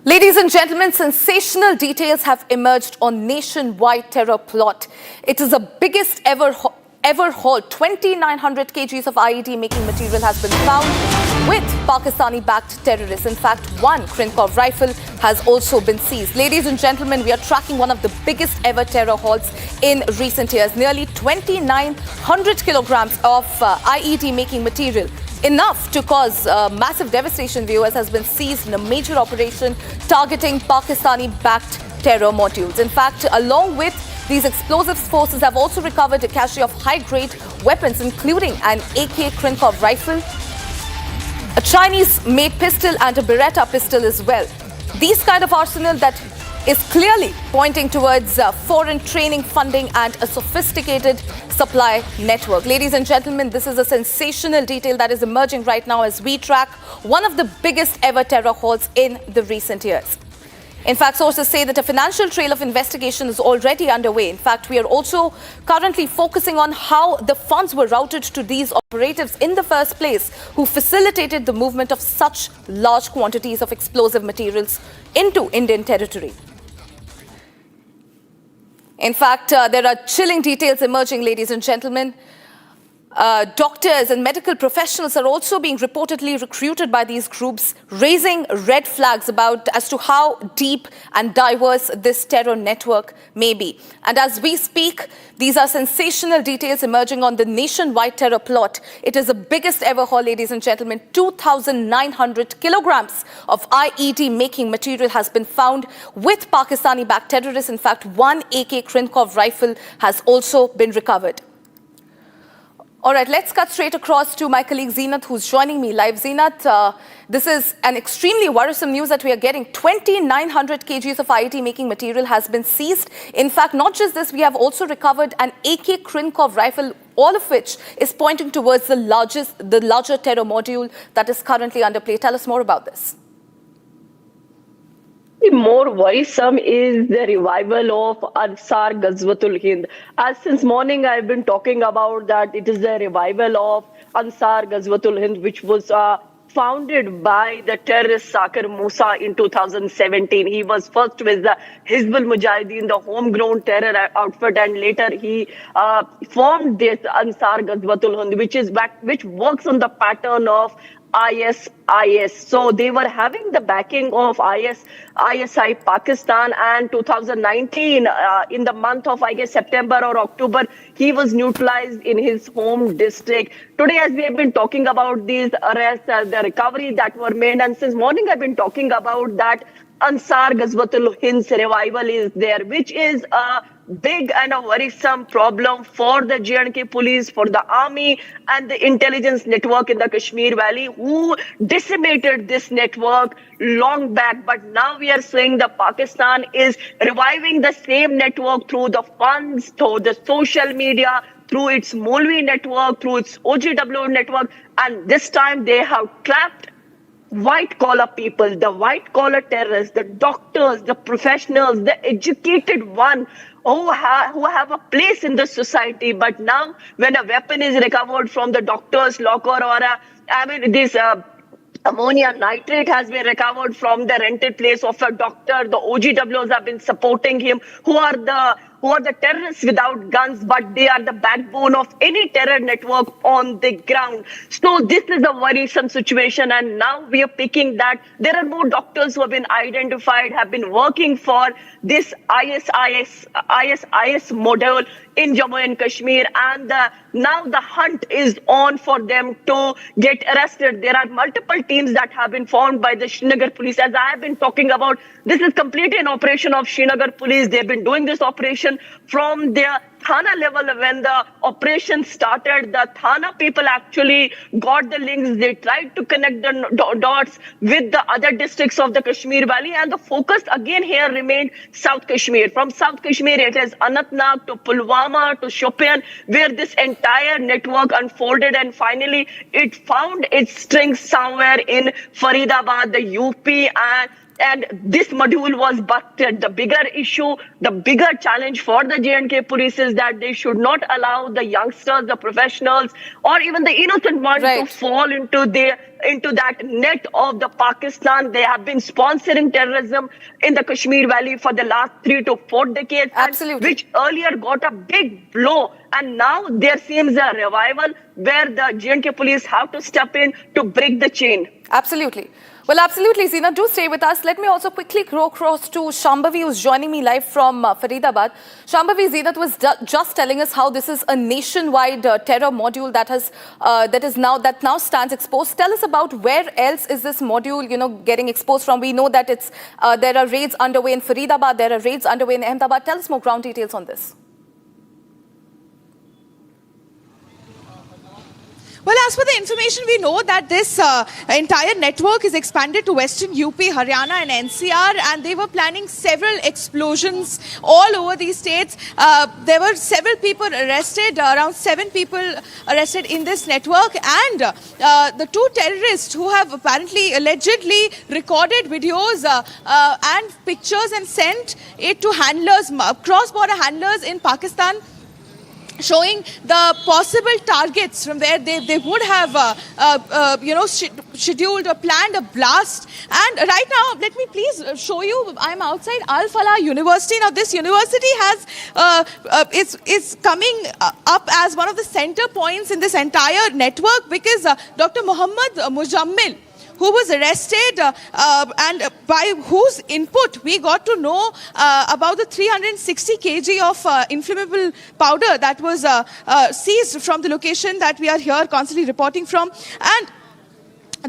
Ladies and gentlemen, sensational details have emerged on nationwide terror plot. It is the biggest ever haul. 2,900 kgs of IED making material has been found with Pakistani-backed terrorists. In fact, one Krinkov rifle has also been seized. Ladies and gentlemen, we are tracking one of the biggest ever terror hauls in recent years. Nearly 2,900 kilograms of IED making material, enough to cause massive devastation, viewers, has been seized in a major operation targeting Pakistani-backed terror modules. In fact, along with these explosives, forces have also recovered a cache of high-grade weapons, including an AK Krinkov rifle, a Chinese-made pistol and a Beretta pistol as well. These kind of arsenal that is clearly pointing towards foreign training funding and a sophisticated supply network. Ladies and gentlemen, this is a sensational detail that is emerging right now as we track one of the biggest ever terror hauls in the recent years. In fact, sources say that a financial trail of investigation is already underway. In fact, we are also currently focusing on how the funds were routed to these operatives in the first place, who facilitated the movement of such large quantities of explosive materials into Indian territory. In fact, there are chilling details emerging, ladies and gentlemen. Doctors and medical professionals are also being reportedly recruited by these groups, raising red flags as to how deep and diverse this terror network may be. And as we speak, these are sensational details emerging on the nationwide terror plot. It is the biggest ever haul, ladies and gentlemen. 2,900 kilograms of IED making material has been found with Pakistani-backed terrorists. In fact, one AK Krinkov rifle has also been recovered. All right, let's cut straight across to my colleague Zeenat, who's joining me live. Zeenat, this is an extremely worrisome news that we are getting. 2,900 kgs of IED making material has been seized. In fact, not just this, we have also recovered an AK Krinkov rifle, all of which is pointing towards the larger terror module that is currently under play. Tell us more about this. More worrisome is the revival of Ansar Ghazwatul Hind. As since morning I've been talking about that it is the revival of Ansar Ghazwatul Hind, which was founded by the terrorist Zakir Musa in 2017. He was first with the Hizbul Mujahideen, the homegrown terror outfit, and later he formed this Ansar Ghazwatul Hind, which works on the pattern of ISIS. So they were having the backing of ISI Pakistan, and 2019 in the month of September or October, he was neutralized in his home district. Today, as we have been talking about these arrests, the recovery that were made, and since morning I've been talking about that Ansar Ghazwatul Hind's revival is there, which is a big and a worrisome problem for the J&K police, for the army and the intelligence network in the Kashmir Valley, who decimated this network long back. But now we are seeing that Pakistan is reviving the same network through the funds, through the social media, through its Molvi network, through its OGW network. And this time they have trapped white-collar people, the white-collar terrorists, the doctors, the professionals, the educated one who have a place in the society. But now when a weapon is recovered from the doctor's locker, or this ammonia nitrate has been recovered from the rented place of a doctor, the OGWs have been supporting him, who are the terrorists without guns, but they are the backbone of any terror network on the ground. So this is a worrisome situation, and now we are picking that there are more doctors who have been identified, have been working for this ISIS model in Jammu and Kashmir, and now the hunt is on for them to get arrested. There are multiple teams that have been formed by the Srinagar police. As I have been talking about, this is completely an operation of Srinagar police. They've been doing this operation from their Thana level. When the operation started, the Thana people actually got the links. They tried to connect the dots with the other districts of the Kashmir Valley, and the focus again here remained South Kashmir. From South Kashmir, it is Anantnag to Pulwama to Shopian, where this entire network unfolded, and finally it found its strength somewhere in Faridabad, the UP, and and this module was busted. The bigger issue, the bigger challenge for the J&K police is that they should not allow the youngsters, the professionals, or even the innocent ones to fall into that net of the Pakistan. They have been sponsoring terrorism in the Kashmir Valley for the last 3 to 4 decades, which earlier got a big blow. And now there seems a revival where the J&K police have to step in to break the chain. Absolutely. Well, absolutely, Zina, do stay with us. Let me also quickly go across to Shambhavi, who's joining me live from Faridabad. Shambhavi, Zinat was just telling us how this is a nationwide terror module that now stands exposed. Tell us about where else is this module, getting exposed from. We know that there are raids underway in Faridabad, there are raids underway in Ahmedabad. Tell us more ground details on this. Well, as per the information, we know that this entire network is expanded to Western UP, Haryana and NCR, and they were planning several explosions all over these states. There were several people arrested, around 7 people arrested in this network, and the 2 terrorists who have allegedly recorded videos and pictures and sent it to handlers, cross-border handlers in Pakistan, showing the possible targets from where they would have, scheduled or planned a blast. And right now, let me please show you, I'm outside Al Falah University. Now, this university is coming up as one of the center points in this entire network because Dr. Muhammad Mujammil, who was arrested and by whose input we got to know about the 360 kg of inflammable powder that was seized from the location that we are here constantly reporting from. And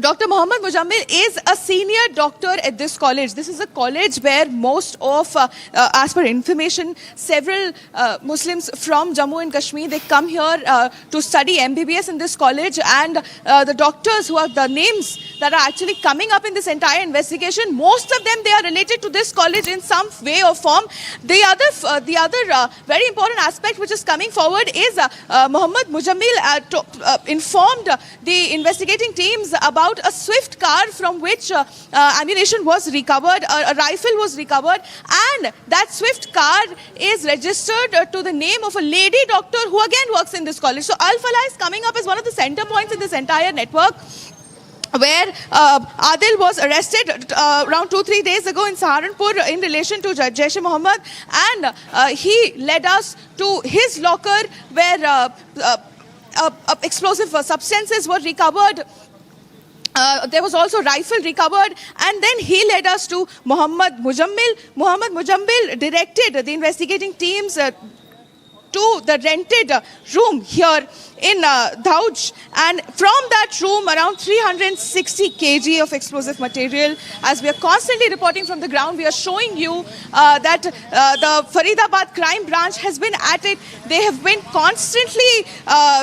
Dr. Muhammad Mujammil is a senior doctor at this college. This is a college where most of, as per information, several Muslims from Jammu and Kashmir, they come here to study MBBS in this college, and the doctors who are the names that are actually coming up in this entire investigation, most of them, they are related to this college in some way or form. The other very important aspect which is coming forward is Muhammad Mujammil informed the investigating teams about a swift car from which ammunition was recovered, a rifle was recovered, and that swift car is registered to the name of a lady doctor who again works in this college. So Al Falah is coming up as one of the center points in this entire network, where Adil was arrested around 2-3 days ago in Saharanpur in relation to Jaish-e-Mohammed, and he led us to his locker where explosive substances were recovered. There was also rifle recovered, and then he led us to Muhammad Mujammil. Muhammad Mujammil directed the investigating teams to the rented room here in Dauj, and from that room around 360 kg of explosive material. As we are constantly reporting from the ground, we are showing you that the Faridabad crime branch has been at it. They have been constantly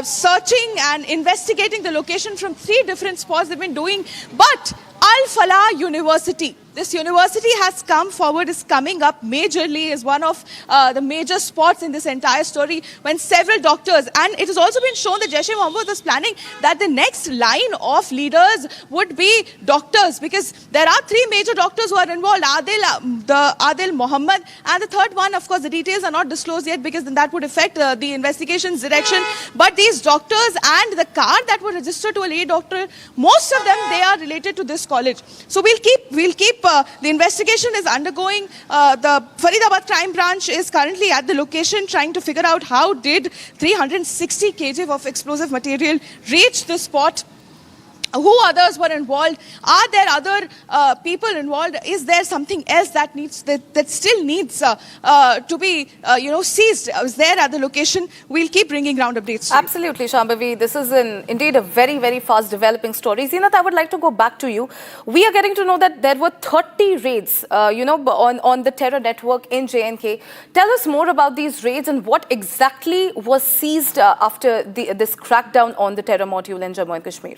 searching and investigating the location from 3 different spots they've been doing. But Al Falah University, this university has come forward, is coming up majorly as one of the major spots in this entire story, when several doctors, and it has also been shown that Jaish-e-Mohammed was planning that the next line of leaders would be doctors, because there are 3 major doctors who are involved, Adil Mohammed, and the third one, of course, the details are not disclosed yet because then that would affect the investigation's direction. But these doctors and the car that were registered to a lady doctor, most of them, they are related to this college. So we'll keep the investigation is undergoing. The Faridabad crime branch is currently at the location trying to figure out how did 360 kg of explosive material reach the spot. Who others were involved? Are there other people involved? Is there something else that still needs to be seized? Is there at the location? We'll keep bringing ground updates. Absolutely, Shambhavi. This is indeed a very, very fast developing story. Zinat, I would like to go back to you. We are getting to know that there were 30 raids, on the terror network in J&K. Tell us more about these raids and what exactly was seized after this crackdown on the terror module in Jammu and Kashmir.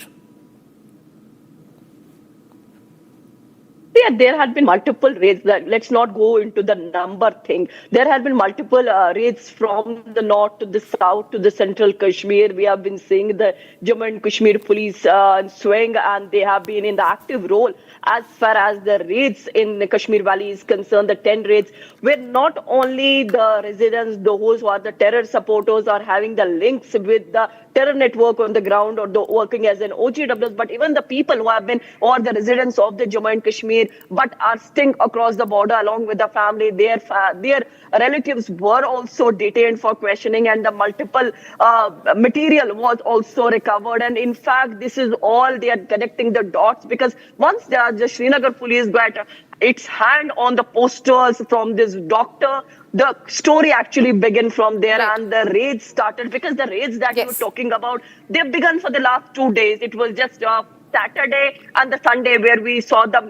there had been multiple raids. Let's not go into the number thing. There had been multiple raids from the north to the south to the central Kashmir. We have been seeing the Jammu and Kashmir police swing, and they have been in the active role as far as the raids in the Kashmir Valley is concerned. The 10 raids, where not only the residents, those who are the terror supporters, are having the links with the terror network on the ground or working as an OGWs, but even the people who have been, or the residents of the Jammu and Kashmir, but are staying across the border along with the family, their relatives were also detained for questioning, and the multiple material was also recovered. And in fact, this is all they are connecting the dots, because once the Srinagar police got its hand on the posters from this doctor, the story actually began from there, Right. and the raids started, because the raids that you Yes. were talking about, they've begun for the last 2 days. It was just Saturday and the Sunday where we saw the